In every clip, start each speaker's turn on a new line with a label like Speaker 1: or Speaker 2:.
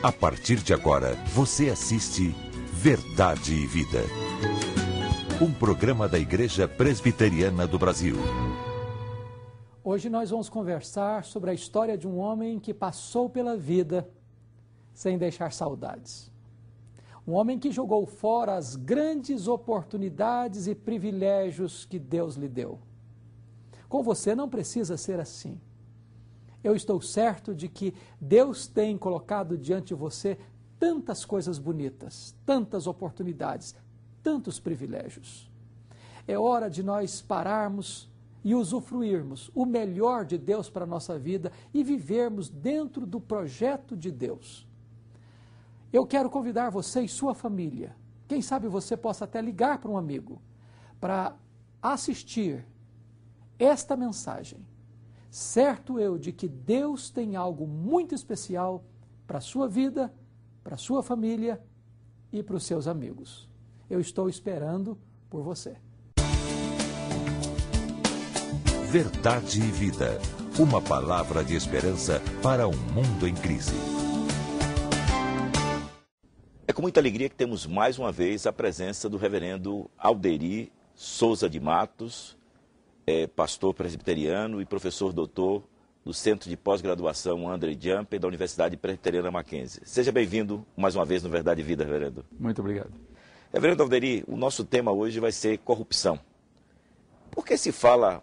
Speaker 1: A partir de agora, você assiste Verdade e Vida. Um programa da Igreja Presbiteriana do Brasil.
Speaker 2: Hoje nós vamos conversar sobre a história de um homem que passou pela vida sem deixar saudades. Um homem que jogou fora as grandes oportunidades e privilégios que Deus lhe deu. Com você não precisa ser assim. Eu estou certo de que Deus tem colocado diante de você tantas coisas bonitas, tantas oportunidades, tantos privilégios. É hora de nós pararmos e usufruirmos o melhor de Deus para a nossa vida e vivermos dentro do projeto de Deus. Eu quero convidar você e sua família, quem sabe você possa até ligar para um amigo, para assistir esta mensagem. Certo eu de que Deus tem algo muito especial para a sua vida, para a sua família e para os seus amigos. Eu estou esperando por você.
Speaker 1: Verdade e Vida. Uma palavra de esperança para um mundo em crise.
Speaker 3: É com muita alegria que temos mais uma vez a presença do reverendo Alderi Souza de Matos, pastor presbiteriano e professor doutor do Centro de Pós-Graduação André Jumper da Universidade Presbiteriana Mackenzie. Seja bem-vindo mais uma vez no Verdade e Vida, reverendo.
Speaker 4: Muito obrigado.
Speaker 3: Reverendo Alderi, o nosso tema hoje vai ser corrupção. Por que se fala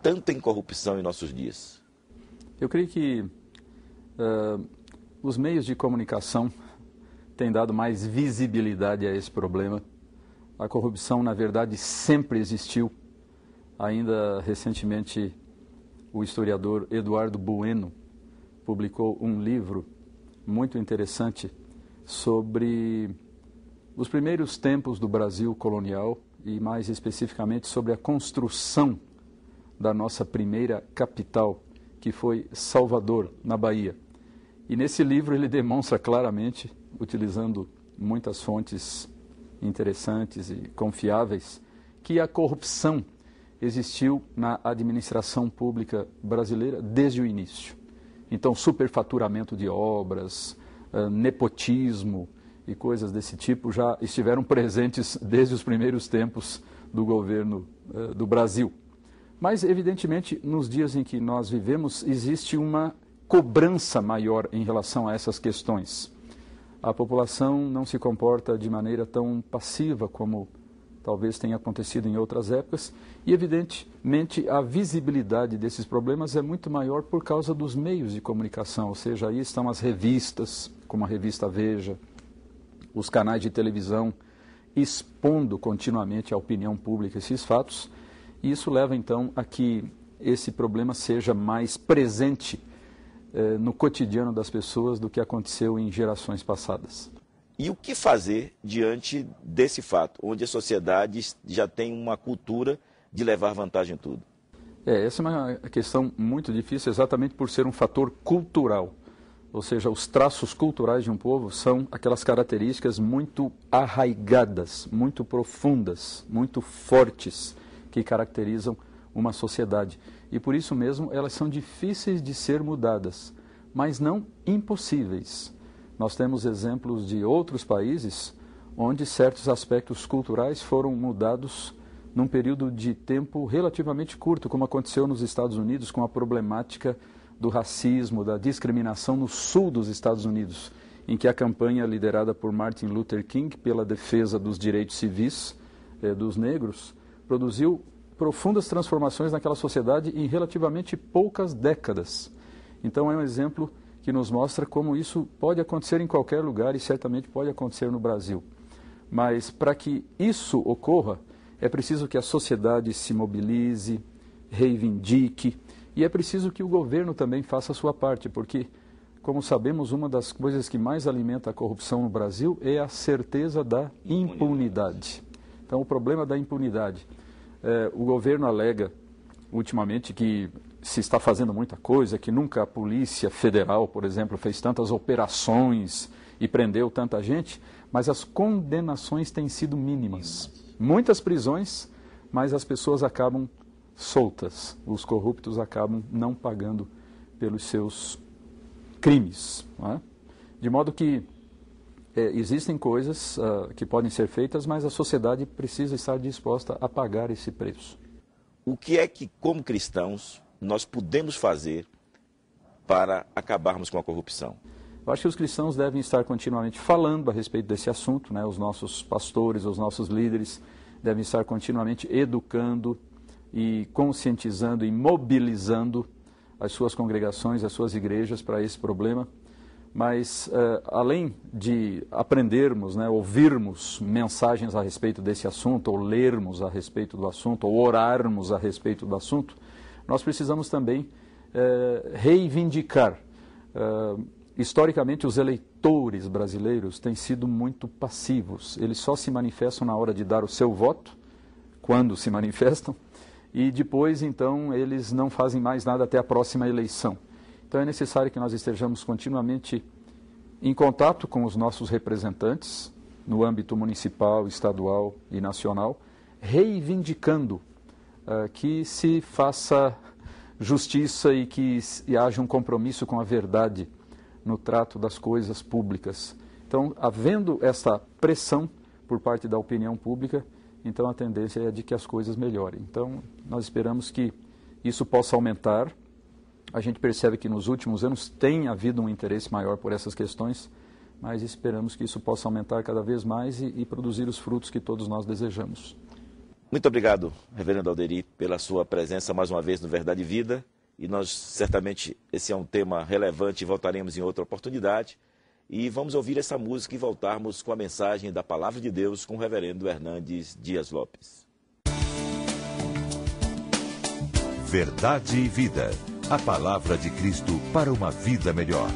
Speaker 3: tanto em corrupção em nossos dias?
Speaker 4: Eu creio que os meios de comunicação têm dado mais visibilidade a esse problema. A corrupção, na verdade, sempre existiu. Ainda recentemente, o historiador Eduardo Bueno publicou um livro muito interessante sobre os primeiros tempos do Brasil colonial e, mais especificamente, sobre a construção da nossa primeira capital, que foi Salvador, na Bahia. E nesse livro ele demonstra claramente, utilizando muitas fontes interessantes e confiáveis, que a corrupção existiu na administração pública brasileira desde o início. Então, superfaturamento de obras, nepotismo e coisas desse tipo já estiveram presentes desde os primeiros tempos do governo do Brasil. Mas, evidentemente, nos dias em que nós vivemos, existe uma cobrança maior em relação a essas questões. A população não se comporta de maneira tão passiva como talvez tenha acontecido em outras épocas, e evidentemente a visibilidade desses problemas é muito maior por causa dos meios de comunicação, ou seja, aí estão as revistas, como a revista Veja, os canais de televisão, expondo continuamente à opinião pública esses fatos, e isso leva então a que esse problema seja mais presente no cotidiano das pessoas do que aconteceu em gerações passadas.
Speaker 3: E o que fazer diante desse fato, onde a sociedade já tem uma cultura de levar vantagem em tudo?
Speaker 4: Essa é uma questão muito difícil, exatamente por ser um fator cultural. Ou seja, os traços culturais de um povo são aquelas características muito arraigadas, muito profundas, muito fortes, que caracterizam uma sociedade. E por isso mesmo elas são difíceis de ser mudadas, mas não impossíveis. Nós temos exemplos de outros países onde certos aspectos culturais foram mudados num período de tempo relativamente curto, como aconteceu nos Estados Unidos com a problemática do racismo, da discriminação no sul dos Estados Unidos, em que a campanha liderada por Martin Luther King pela defesa dos direitos civis dos negros produziu profundas transformações naquela sociedade em relativamente poucas décadas. Então é um exemplo que nos mostra como isso pode acontecer em qualquer lugar e certamente pode acontecer no Brasil. Mas para que isso ocorra, é preciso que a sociedade se mobilize, reivindique, e é preciso que o governo também faça a sua parte, porque, como sabemos, uma das coisas que mais alimenta a corrupção no Brasil é a certeza da impunidade. Então, o problema da impunidade. O governo alega, ultimamente, que se está fazendo muita coisa, que nunca a Polícia Federal, por exemplo, fez tantas operações e prendeu tanta gente, mas as condenações têm sido mínimas. Muitas prisões, mas as pessoas acabam soltas. Os corruptos acabam não pagando pelos seus crimes. Não é? De modo que existem coisas que podem ser feitas, mas a sociedade precisa estar disposta a pagar esse preço.
Speaker 3: O que é que, como cristãos, nós podemos fazer para acabarmos com a corrupção?
Speaker 4: Eu acho que os cristãos devem estar continuamente falando a respeito desse assunto, né? Os nossos pastores, os nossos líderes devem estar continuamente educando e conscientizando e mobilizando as suas congregações, as suas igrejas para esse problema. Mas, além de aprendermos, né, ouvirmos mensagens a respeito desse assunto, ou lermos a respeito do assunto, ou orarmos a respeito do assunto, nós precisamos também reivindicar. Historicamente, os eleitores brasileiros têm sido muito passivos. Eles só se manifestam na hora de dar o seu voto, quando se manifestam, e depois, então, eles não fazem mais nada até a próxima eleição. Então, é necessário que nós estejamos continuamente em contato com os nossos representantes, no âmbito municipal, estadual e nacional, reivindicando que se faça justiça e que haja um compromisso com a verdade no trato das coisas públicas. Então, havendo essa pressão por parte da opinião pública, então a tendência é de que as coisas melhorem. Então, nós esperamos que isso possa aumentar. A gente percebe que nos últimos anos tem havido um interesse maior por essas questões, mas esperamos que isso possa aumentar cada vez mais e produzir os frutos que todos nós desejamos.
Speaker 3: Muito obrigado, reverendo Alderi, pela sua presença mais uma vez no Verdade e Vida. E nós, certamente, esse é um tema relevante e voltaremos em outra oportunidade. E vamos ouvir essa música e voltarmos com a mensagem da Palavra de Deus com o reverendo Hernandes Dias Lopes.
Speaker 1: Verdade e Vida. A Palavra de Cristo para uma vida melhor.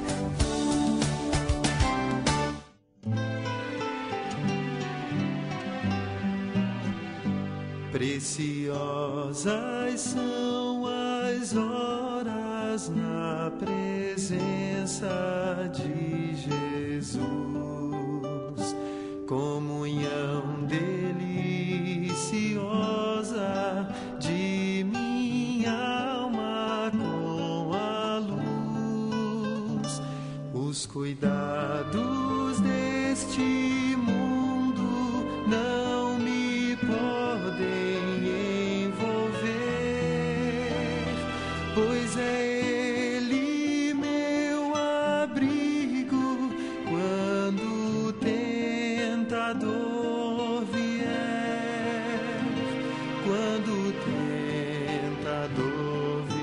Speaker 5: Preciosas são as horas na presença de Jesus, comunhão deliciosa de minha alma com a luz, os cuidados deste mundo não me podem pois é Ele meu abrigo quando o tentador vier, quando o tentador vier.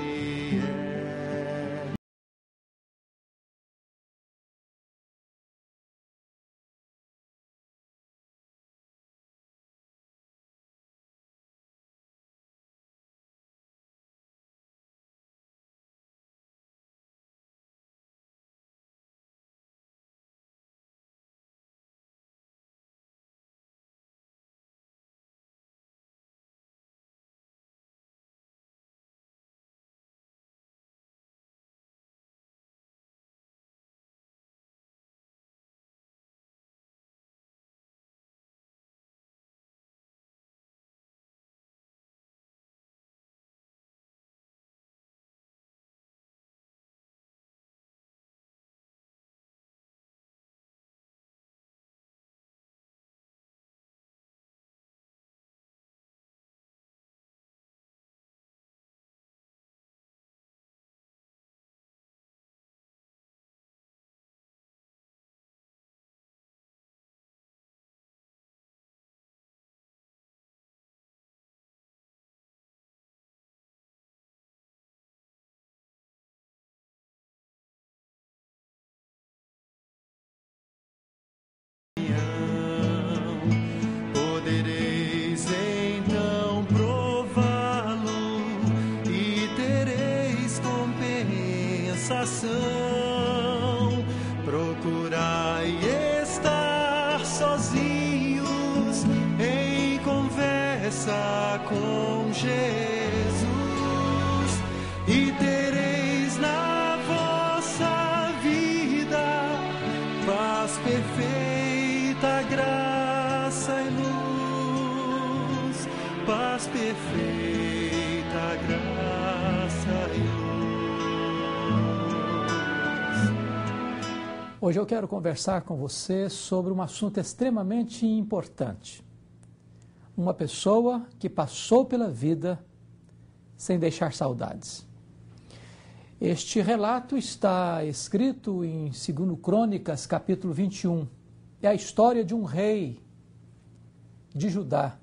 Speaker 5: Podereis então prová-lo e tereis compensação. Procurai estar sozinhos em conversa com Jesus e tereis na vossa vida paz perfeita, graça e luz, paz perfeita, graça e luz.
Speaker 2: Hoje eu quero conversar com você sobre um assunto extremamente importante. Uma pessoa que passou pela vida sem deixar saudades. Este relato está escrito em 2 Crônicas, capítulo 21. É a história de um rei de Judá.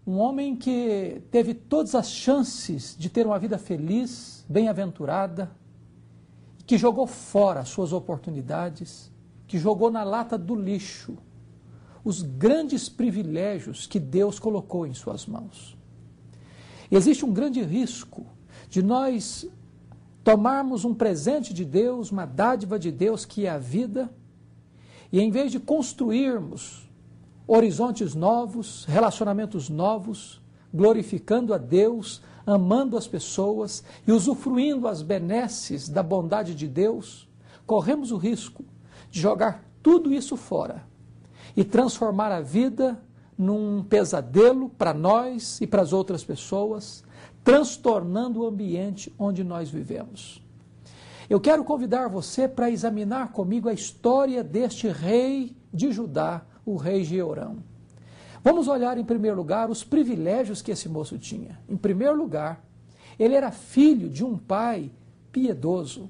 Speaker 2: Um homem que teve todas as chances de ter uma vida feliz, bem-aventurada, que jogou fora as suas oportunidades, que jogou na lata do lixo os grandes privilégios que Deus colocou em suas mãos. Existe um grande risco de nós tomarmos um presente de Deus, uma dádiva de Deus, que é a vida, e em vez de construirmos horizontes novos, relacionamentos novos, glorificando a Deus, amando as pessoas e usufruindo as benesses da bondade de Deus, corremos o risco de jogar tudo isso fora e transformar a vida num pesadelo para nós e para as outras pessoas, transtornando o ambiente onde nós vivemos. Eu quero convidar você para examinar comigo a história deste rei de Judá, o rei Jeorão. Vamos olhar em primeiro lugar os privilégios que esse moço tinha. Em primeiro lugar, ele era filho de um pai piedoso.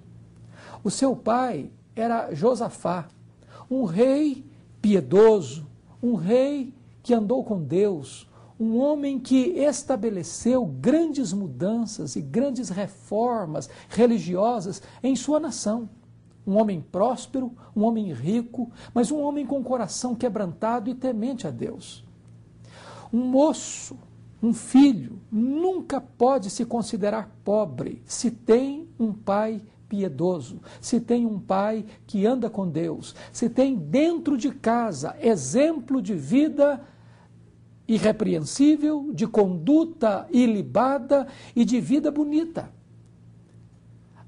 Speaker 2: O seu pai era Josafá, um rei piedoso, um rei que andou com Deus, um homem que estabeleceu grandes mudanças e grandes reformas religiosas em sua nação. Um homem próspero, um homem rico, mas um homem com o coração quebrantado e temente a Deus. Um moço, um filho, nunca pode se considerar pobre se tem um pai piedoso, se tem um pai que anda com Deus, se tem dentro de casa exemplo de vida irrepreensível, de conduta ilibada e de vida bonita.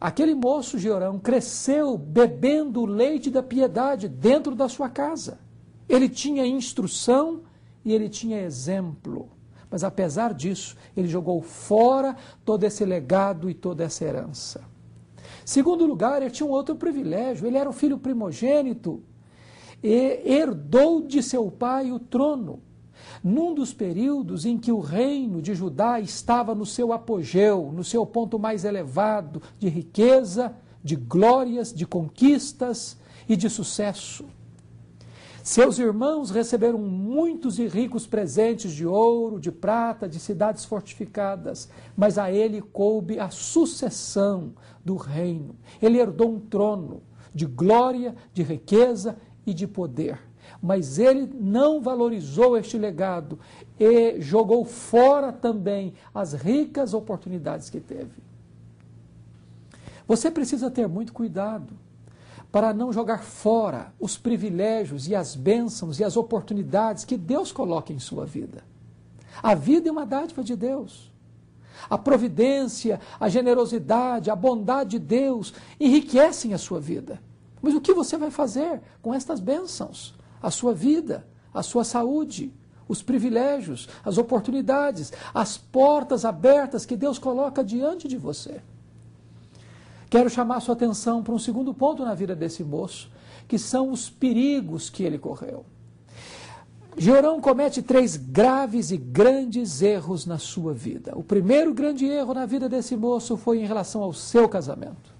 Speaker 2: Aquele moço Jeorão cresceu bebendo o leite da piedade dentro da sua casa. Ele tinha instrução e ele tinha exemplo. Mas apesar disso, ele jogou fora todo esse legado e toda essa herança. Segundo lugar, ele tinha um outro privilégio. Ele era o filho primogênito e herdou de seu pai o trono. Num dos períodos em que o reino de Judá estava no seu apogeu, no seu ponto mais elevado de riqueza, de glórias, de conquistas e de sucesso. Seus irmãos receberam muitos e ricos presentes de ouro, de prata, de cidades fortificadas, mas a ele coube a sucessão do reino. Ele herdou um trono de glória, de riqueza e de poder. Mas ele não valorizou este legado e jogou fora também as ricas oportunidades que teve. Você precisa ter muito cuidado para não jogar fora os privilégios e as bênçãos e as oportunidades que Deus coloca em sua vida. A vida é uma dádiva de Deus. A providência, a generosidade, a bondade de Deus enriquecem a sua vida. Mas o que você vai fazer com estas bênçãos? A sua vida, a sua saúde, os privilégios, as oportunidades, as portas abertas que Deus coloca diante de você. Quero chamar a sua atenção para um segundo ponto na vida desse moço, que são os perigos que ele correu. Jeorão comete 3 graves e grandes erros na sua vida. O primeiro grande erro na vida desse moço foi em relação ao seu casamento.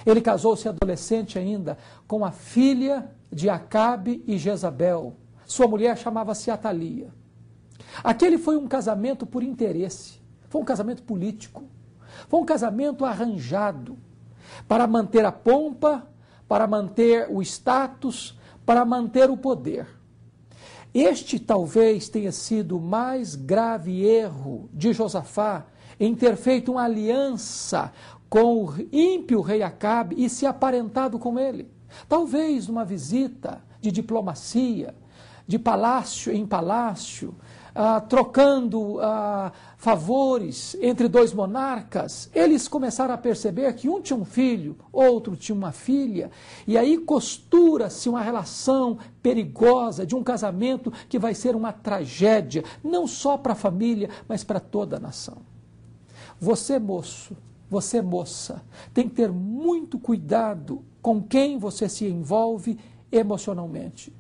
Speaker 2: Ele casou-se adolescente ainda com a filha de Acabe e Jezabel. Sua mulher chamava-se Atalia. Aquele foi um casamento por interesse, foi um casamento político, foi um casamento arranjado para manter a pompa, para manter o status, para manter o poder. Este talvez tenha sido o mais grave erro de Josafá em ter feito uma aliança com o ímpio rei Acabe e se aparentado com ele. Talvez numa visita de diplomacia, de palácio em palácio, trocando favores entre 2 monarcas, eles começaram a perceber que um tinha um filho, outro tinha uma filha, e aí costura-se uma relação perigosa de um casamento que vai ser uma tragédia, não só para a família, mas para toda a nação. Você, moço, você, moça, tem que ter muito cuidado com quem você se envolve emocionalmente.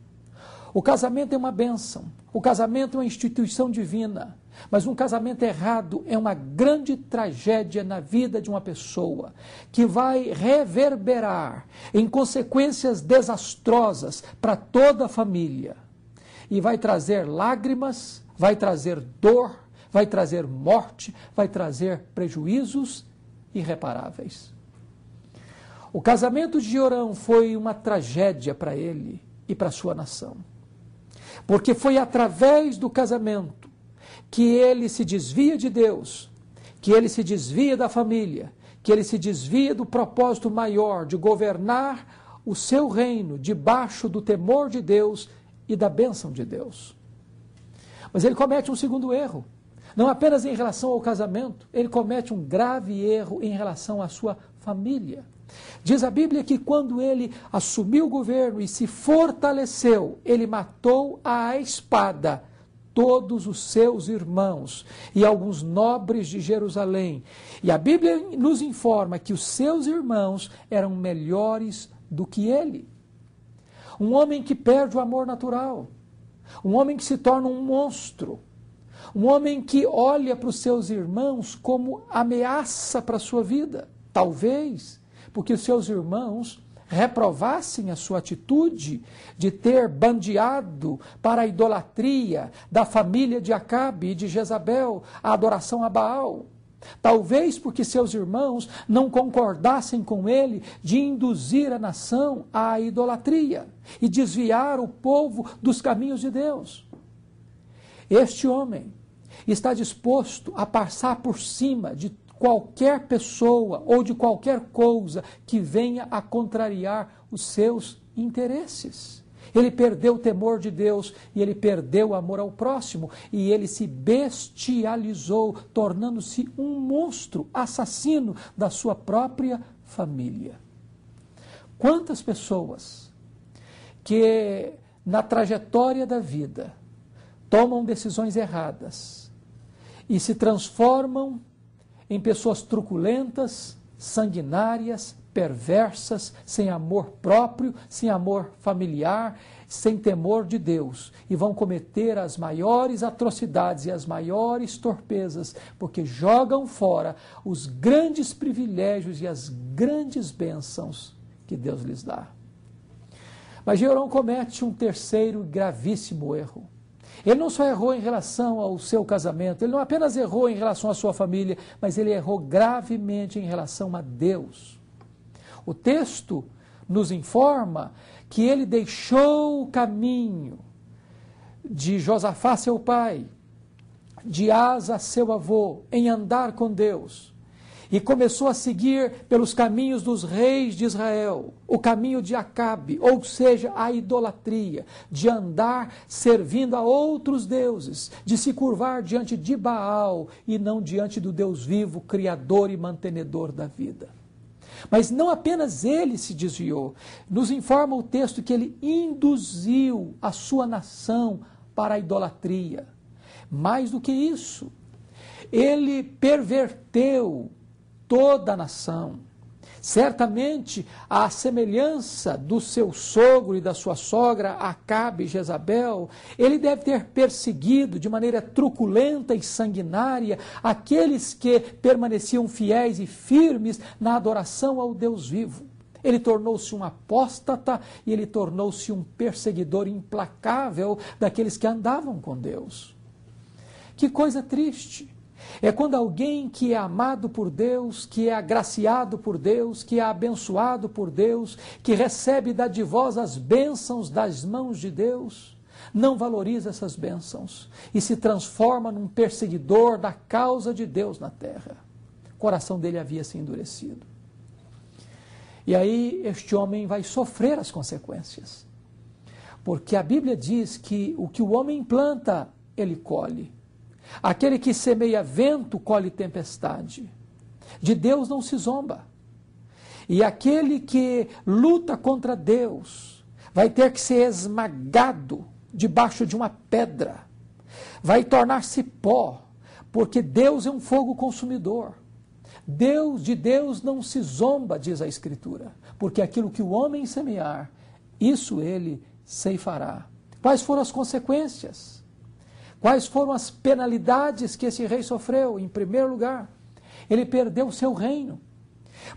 Speaker 2: O casamento é uma bênção, o casamento é uma instituição divina, mas um casamento errado é uma grande tragédia na vida de uma pessoa, que vai reverberar em consequências desastrosas para toda a família. E vai trazer lágrimas, vai trazer dor, vai trazer morte, vai trazer prejuízos irreparáveis. O casamento de Jorão foi uma tragédia para ele e para sua nação. Porque foi através do casamento que ele se desvia de Deus, que ele se desvia da família, que ele se desvia do propósito maior de governar o seu reino debaixo do temor de Deus e da bênção de Deus. Mas ele comete um segundo erro. Não apenas em relação ao casamento, ele comete um grave erro em relação à sua família. Diz a Bíblia que quando ele assumiu o governo e se fortaleceu, ele matou à espada todos os seus irmãos e alguns nobres de Jerusalém. E a Bíblia nos informa que os seus irmãos eram melhores do que ele. Um homem que perde o amor natural, um homem que se torna um monstro, um homem que olha para os seus irmãos como ameaça para a sua vida. Talvez porque os seus irmãos reprovassem a sua atitude de ter bandeado para a idolatria da família de Acabe e de Jezabel, a adoração a Baal. Talvez porque seus irmãos não concordassem com ele de induzir a nação à idolatria e desviar o povo dos caminhos de Deus. Este homem está disposto a passar por cima de qualquer pessoa ou de qualquer coisa que venha a contrariar os seus interesses. Ele perdeu o temor de Deus e ele perdeu o amor ao próximo e ele se bestializou, tornando-se um monstro assassino da sua própria família. Quantas pessoas que na trajetória da vida tomam decisões erradas e se transformam em pessoas truculentas, sanguinárias, perversas, sem amor próprio, sem amor familiar, sem temor de Deus, e vão cometer as maiores atrocidades e as maiores torpezas, porque jogam fora os grandes privilégios e as grandes bênçãos que Deus lhes dá. Mas Jorão comete um terceiro gravíssimo erro. Ele não só errou em relação ao seu casamento, ele não apenas errou em relação à sua família, mas ele errou gravemente em relação a Deus. O texto nos informa que ele deixou o caminho de Josafá, seu pai, de Asa, seu avô, em andar com Deus, e começou a seguir pelos caminhos dos reis de Israel, o caminho de Acabe, ou seja, a idolatria, de andar servindo a outros deuses, de se curvar diante de Baal e não diante do Deus vivo, criador e mantenedor da vida. Mas não apenas ele se desviou, nos informa o texto que ele induziu a sua nação para a idolatria. Mais do que isso, ele perverteu toda a nação. Certamente, à semelhança do seu sogro e da sua sogra, Acabe e Jezabel, ele deve ter perseguido de maneira truculenta e sanguinária aqueles que permaneciam fiéis e firmes na adoração ao Deus vivo. Ele tornou-se um apóstata e ele tornou-se um perseguidor implacável daqueles que andavam com Deus. Que coisa triste! É quando alguém que é amado por Deus, que é agraciado por Deus, que é abençoado por Deus, que recebe dadivosas bênçãos das mãos de Deus, não valoriza essas bênçãos e se transforma num perseguidor da causa de Deus na terra. O coração dele havia se endurecido. E aí este homem vai sofrer as consequências. Porque a Bíblia diz que o que o homem planta, ele colhe. Aquele que semeia vento, colhe tempestade. De Deus não se zomba. E aquele que luta contra Deus vai ter que ser esmagado debaixo de uma pedra. Vai tornar-se pó, porque Deus é um fogo consumidor. De Deus não se zomba, diz a Escritura, porque aquilo que o homem semear, isso ele ceifará. Quais foram as consequências? Quais foram as penalidades que esse rei sofreu? Em primeiro lugar, ele perdeu o seu reino.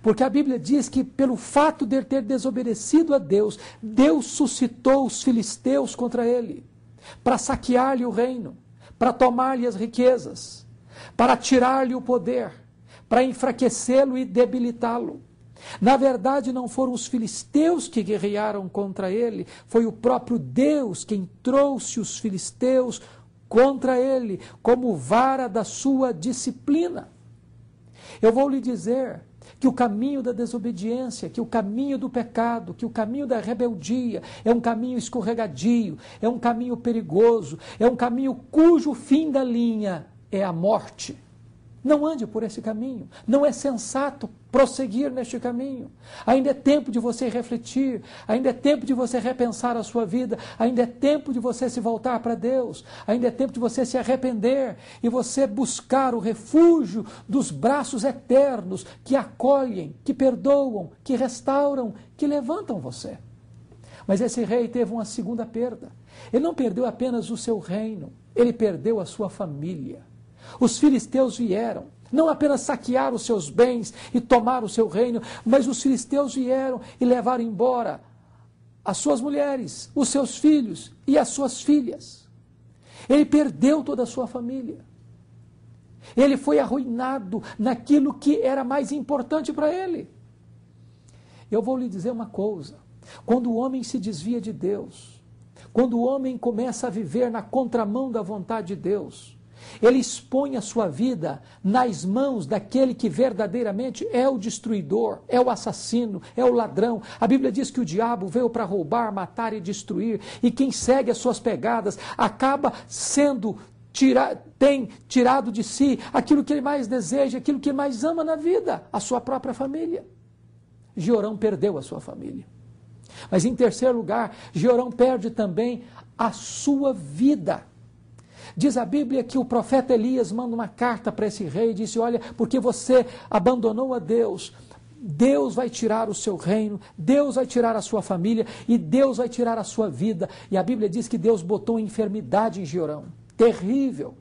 Speaker 2: Porque a Bíblia diz que pelo fato de ele ter desobedecido a Deus, Deus suscitou os filisteus contra ele, para saquear-lhe o reino, para tomar-lhe as riquezas, para tirar-lhe o poder, para enfraquecê-lo e debilitá-lo. Na verdade, não foram os filisteus que guerrearam contra ele, foi o próprio Deus quem trouxe os filisteus contra ele, como vara da sua disciplina. Eu vou lhe dizer que o caminho da desobediência, que o caminho do pecado, que o caminho da rebeldia é um caminho escorregadio, é um caminho perigoso, é um caminho cujo fim da linha é a morte. Não ande por esse caminho, não é sensato prosseguir neste caminho. Ainda é tempo de você refletir, ainda é tempo de você repensar a sua vida, ainda é tempo de você se voltar para Deus, ainda é tempo de você se arrepender e você buscar o refúgio dos braços eternos que acolhem, que perdoam, que restauram, que levantam você. Mas esse rei teve uma segunda perda. Ele não perdeu apenas o seu reino, ele perdeu a sua família. Os filisteus vieram, não apenas saquear os seus bens e tomar o seu reino, mas os filisteus vieram e levaram embora as suas mulheres, os seus filhos e as suas filhas. Ele perdeu toda a sua família. Ele foi arruinado naquilo que era mais importante para ele. Eu vou lhe dizer uma coisa: quando o homem se desvia de Deus, quando o homem começa a viver na contramão da vontade de Deus, ele expõe a sua vida nas mãos daquele que verdadeiramente é o destruidor, é o assassino, é o ladrão. A Bíblia diz que o diabo veio para roubar, matar e destruir, e quem segue as suas pegadas acaba sendo tem tirado de si aquilo que ele mais deseja, aquilo que ele mais ama na vida, a sua própria família. Jeorão perdeu a sua família. Mas em terceiro lugar, Jeorão perde também a sua vida. Diz a Bíblia que o profeta Elias manda uma carta para esse rei e disse: olha, porque você abandonou a Deus, Deus vai tirar o seu reino, Deus vai tirar a sua família e Deus vai tirar a sua vida. E a Bíblia diz que Deus botou uma enfermidade em Jeorão, terrível,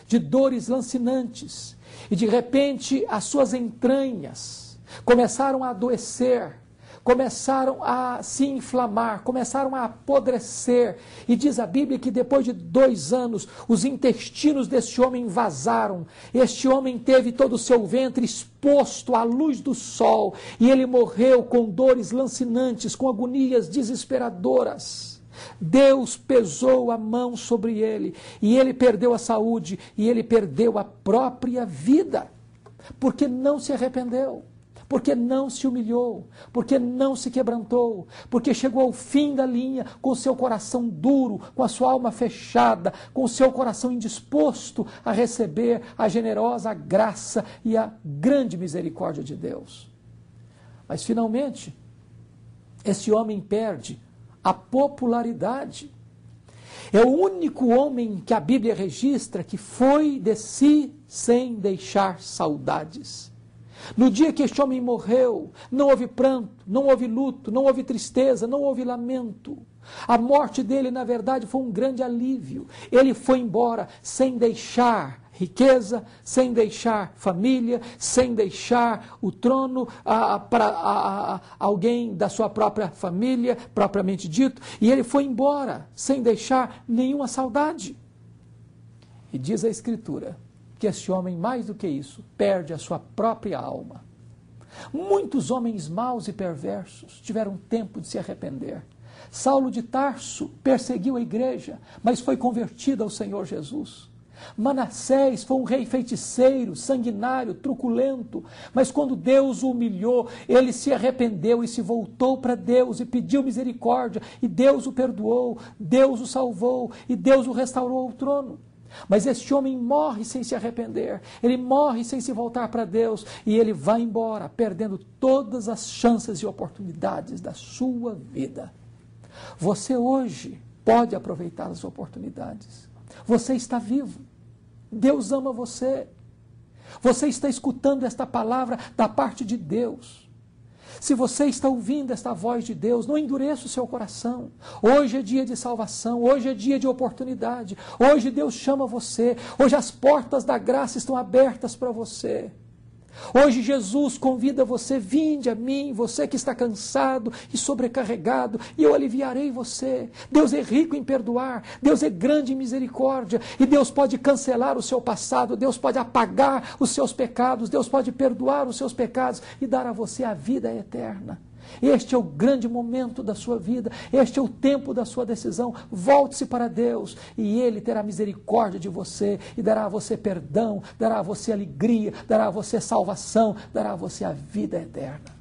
Speaker 2: de dores lancinantes. E de repente as suas entranhas começaram a adoecer, começaram a se inflamar, começaram a apodrecer. E diz a Bíblia que depois de 2 anos, os intestinos deste homem vazaram. Este homem teve todo o seu ventre exposto à luz do sol. E ele morreu com dores lancinantes, com agonias desesperadoras. Deus pesou a mão sobre ele. E ele perdeu a saúde, e ele perdeu a própria vida. Porque não se arrependeu. Porque não se humilhou, porque não se quebrantou, porque chegou ao fim da linha com o seu coração duro, com a sua alma fechada, com o seu coração indisposto a receber a generosa graça e a grande misericórdia de Deus. Mas finalmente, esse homem perde a popularidade. É o único homem que a Bíblia registra que foi de si sem deixar saudades. No dia que este homem morreu, não houve pranto, não houve luto, não houve tristeza, não houve lamento. A morte dele, na verdade, foi um grande alívio. Ele foi embora sem deixar riqueza, sem deixar família, sem deixar o trono para alguém da sua própria família, propriamente dito. E ele foi embora sem deixar nenhuma saudade. E diz a Escritura que esse homem, mais do que isso, perde a sua própria alma. Muitos homens maus e perversos tiveram tempo de se arrepender. Saulo de Tarso perseguiu a igreja, mas foi convertido ao Senhor Jesus. Manassés foi um rei feiticeiro, sanguinário, truculento, mas quando Deus o humilhou, ele se arrependeu e se voltou para Deus e pediu misericórdia, e Deus o perdoou, Deus o salvou e Deus o restaurou ao trono. Mas este homem morre sem se arrepender, ele morre sem se voltar para Deus e ele vai embora, perdendo todas as chances e oportunidades da sua vida. Você hoje pode aproveitar as oportunidades. Você está vivo. Deus ama você. Você está escutando esta palavra da parte de Deus. Se você está ouvindo esta voz de Deus, não endureça o seu coração. Hoje é dia de salvação, hoje é dia de oportunidade. Hoje Deus chama você, hoje as portas da graça estão abertas para você. Hoje Jesus convida você, vinde a mim, você que está cansado e sobrecarregado, e eu aliviarei você. Deus é rico em perdoar, Deus é grande em misericórdia, e Deus pode cancelar o seu passado, Deus pode apagar os seus pecados, Deus pode perdoar os seus pecados e dar a você a vida eterna. Este é o grande momento da sua vida, este é o tempo da sua decisão. Volte-se para Deus e Ele terá misericórdia de você e dará a você perdão, dará a você alegria, dará a você salvação, dará a você a vida eterna.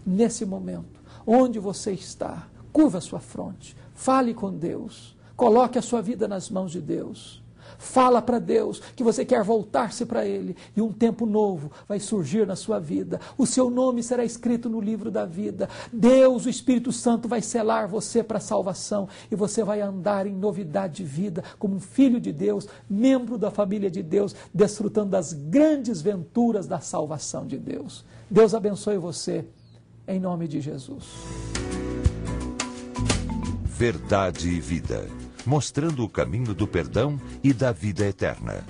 Speaker 2: Nesse momento, onde você está, curva a sua fronte, fale com Deus, coloque a sua vida nas mãos de Deus. Fala para Deus que você quer voltar-se para Ele e um tempo novo vai surgir na sua vida. O seu nome será escrito no livro da vida. Deus, o Espírito Santo, vai selar você para a salvação e você vai andar em novidade de vida como um filho de Deus, membro da família de Deus, desfrutando das grandes venturas da salvação de Deus. Deus abençoe você, em nome de Jesus.
Speaker 1: Verdade e Vida, mostrando o caminho do perdão e da vida eterna.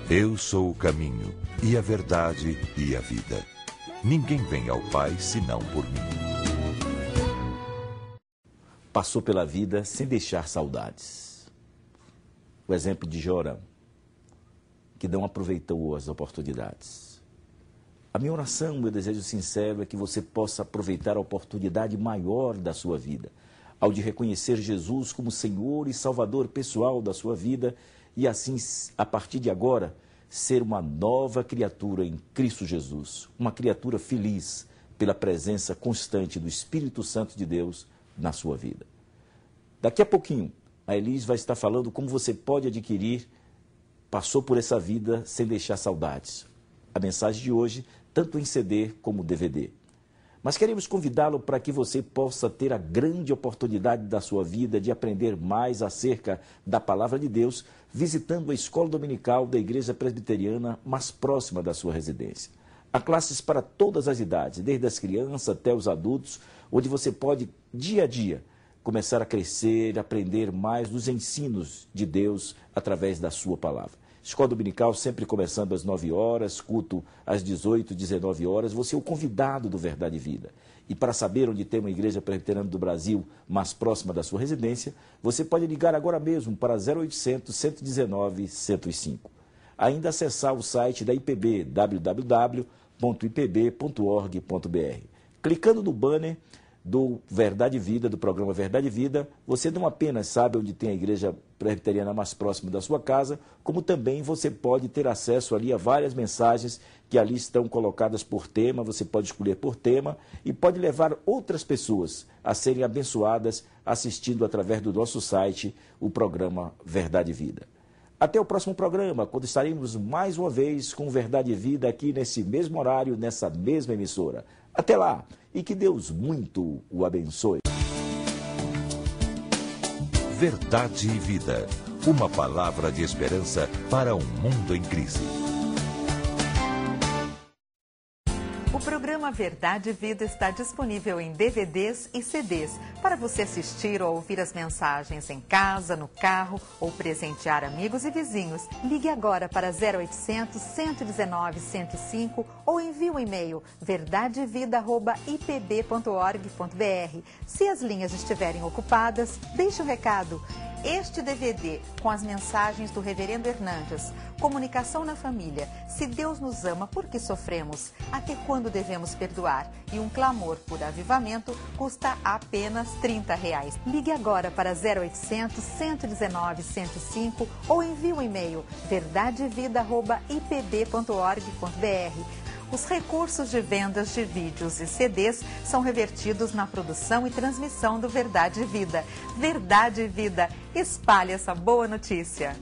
Speaker 1: Eu sou o caminho, e a verdade e a vida. Ninguém vem ao Pai senão por mim.
Speaker 3: Passou pela vida sem deixar saudades. O exemplo de Jorão, que não aproveitou as oportunidades. A minha oração, meu desejo sincero é que você possa aproveitar a oportunidade maior da sua vida, ao de reconhecer Jesus como Senhor e Salvador pessoal da sua vida e assim, a partir de agora, ser uma nova criatura em Cristo Jesus, uma criatura feliz pela presença constante do Espírito Santo de Deus na sua vida. Daqui a pouquinho, a Elis vai estar falando como você pode adquirir, passou por essa vida sem deixar saudades. A mensagem de hoje, tanto em CD como DVD. Mas queremos convidá-lo para que você possa ter a grande oportunidade da sua vida de aprender mais acerca da Palavra de Deus, visitando a escola dominical da Igreja Presbiteriana mais próxima da sua residência. Há classes para todas as idades, desde as crianças até os adultos, onde você pode, dia a dia, começar a crescer, aprender mais dos ensinos de Deus através da sua palavra. Escola dominical sempre começando às 9 horas, culto às 18, 19 horas. Você é o convidado do Verdade e Vida. E para saber onde tem uma igreja presbiteriana do Brasil mais próxima da sua residência, você pode ligar agora mesmo para 0800 119 105. Ainda acessar o site da IPB, www.ipb.org.br. Clicando no banner do Verdade e Vida, do programa Verdade e Vida, você não apenas sabe onde tem a igreja presbiteriana mais próxima da sua casa, como também você pode ter acesso ali a várias mensagens que ali estão colocadas por tema, você pode escolher por tema e pode levar outras pessoas a serem abençoadas assistindo através do nosso site o programa Verdade e Vida. Até o próximo programa, quando estaremos mais uma vez com Verdade e Vida aqui nesse mesmo horário, nessa mesma emissora. Até lá, e que Deus muito o abençoe.
Speaker 1: Verdade e Vida, uma palavra de esperança para um mundo em crise.
Speaker 6: O programa Verdade e Vida está disponível em DVDs e CDs para você assistir ou ouvir as mensagens em casa, no carro ou presentear amigos e vizinhos. Ligue agora para 0800 119 105 ou envie um e-mail verdadevida@ipb.org.br. Se as linhas estiverem ocupadas, deixe um recado. Este DVD, com as mensagens do Reverendo Hernandes, Comunicação na Família, Se Deus nos ama, por que sofremos? Até quando devemos perdoar? E um clamor por avivamento, custa apenas R$30. Ligue agora para 0800 119 105 ou envie um e-mail verdadevida@ipb.org.br. Os recursos de vendas de vídeos e CDs são revertidos na produção e transmissão do Verdade e Vida. Verdade e Vida, espalhe essa boa notícia.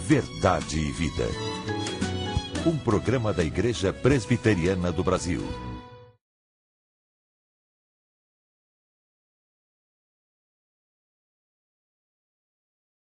Speaker 1: Verdade e Vida. Um programa da Igreja Presbiteriana do Brasil.